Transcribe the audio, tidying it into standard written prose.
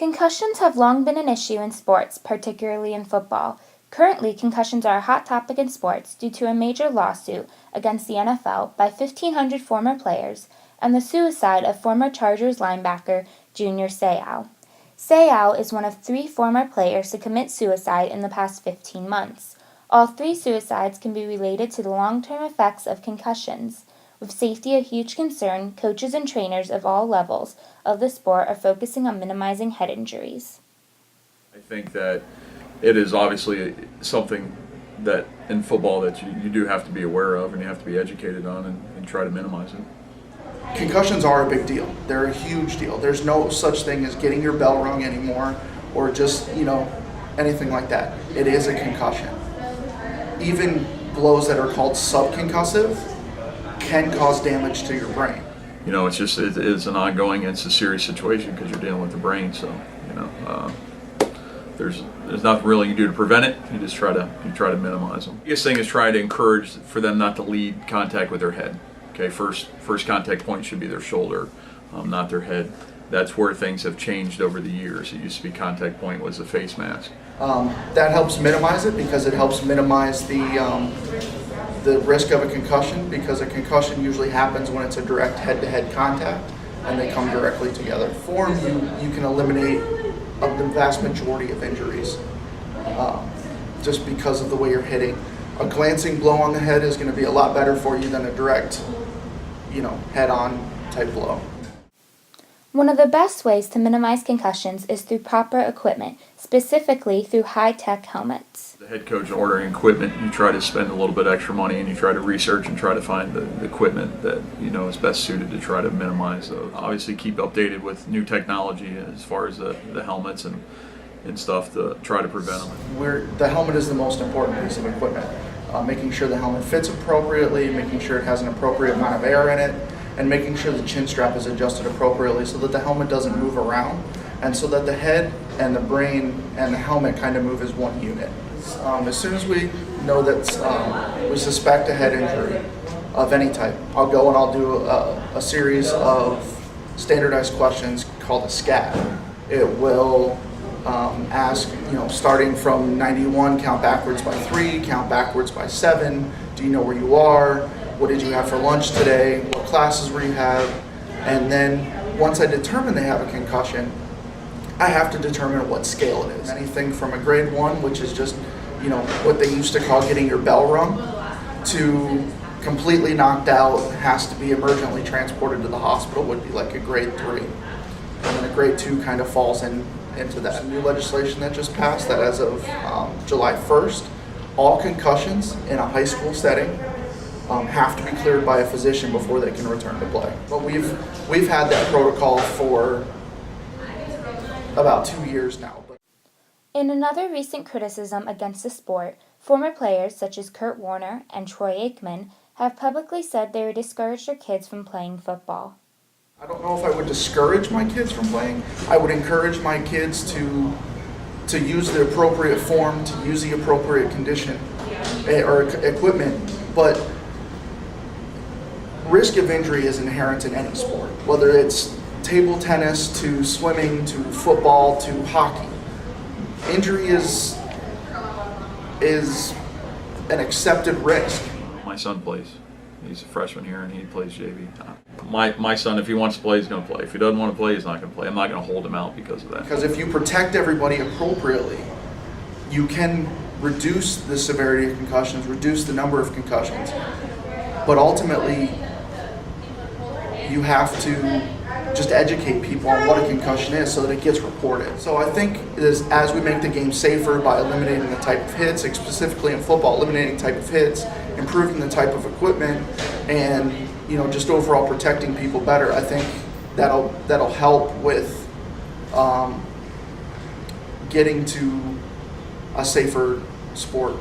Concussions have long been an issue in sports, particularly in football. Currently, concussions are a hot topic in sports due to a major lawsuit against the NFL by 1,500 former players and the suicide of former Chargers linebacker Junior Seau. Seau is one of 3 former players to commit suicide in the past 15 months. All 3 suicides can be related to the long-term effects of concussions. With safety a huge concern, coaches and trainers of all levels of the sport are focusing on minimizing head injuries. I think that it is obviously something that in football that you do have to be aware of and you have to be educated on and try to minimize it. Concussions are a big deal. They're a huge deal. There's no such thing as getting your bell rung anymore or just, anything like that. It is a concussion. Even blows that are called subconcussive can cause damage to your brain. It's an ongoing, it's a serious situation because you're dealing with the brain. So, there's nothing really you can do to prevent it. You just try to minimize them. The biggest thing is try to encourage for them not to lead contact with their head. Okay, first contact point should be their shoulder, not their head. That's where things have changed over the years. It used to be contact point was the face mask. That helps minimize it because it helps minimize the risk of a concussion, because a concussion usually happens when it's a direct head-to-head contact and they come directly together. Form, you can eliminate the vast majority of injuries just because of the way you're hitting. A glancing blow on the head is going to be a lot better for you than a direct, head-on type blow. One of the best ways to minimize concussions is through proper equipment, specifically through high-tech helmets. The head coach ordering equipment, you try to spend a little bit extra money and you try to research and try to find the equipment that is best suited to try to minimize those. Obviously keep updated with new technology as far as the helmets and stuff to try to prevent them. The helmet is the most important piece of equipment. Making sure the helmet fits appropriately, making sure it has an appropriate amount of air in it, and making sure the chin strap is adjusted appropriately so that the helmet doesn't move around, and so that the head and the brain and the helmet kind of move as one unit. As soon as we know that we suspect a head injury of any type, I'll go and I'll do a series of standardized questions called a SCAT. It will ask, starting from 91, count backwards by 3, count backwards by 7, do you know where you are? What did you have for lunch today? What classes were you have? And then once I determine they have a concussion, I have to determine what scale it is. Anything from a grade 1, which is just, what they used to call getting your bell rung, to completely knocked out, has to be emergently transported to the hospital, would be like a grade 3. And then a grade 2 kind of falls into that. New legislation that just passed that as of July 1st, all concussions in a high school setting have to be cleared by a physician before they can return to play. But we've had that protocol for about 2 years now. In another recent criticism against the sport, former players such as Kurt Warner and Troy Aikman have publicly said they would discourage their kids from playing football. I don't know if I would discourage my kids from playing. I would encourage my kids to use the appropriate form, to use the appropriate condition or equipment, but risk of injury is inherent in any sport, whether it's table tennis to swimming to football to hockey. Injury is an accepted risk. My son plays. He's a freshman here and he plays JV. My son, if he wants to play, he's going to play. If he doesn't want to play, he's not going to play. I'm not going to hold him out because of that. Because if you protect everybody appropriately, you can reduce the severity of concussions, reduce the number of concussions, but ultimately you have to just educate people on what a concussion is so that it gets reported. So I think as we make the game safer by eliminating the type of hits, specifically in football, eliminating type of hits, improving the type of equipment, and just overall protecting people better, I think that'll help with getting to a safer sport.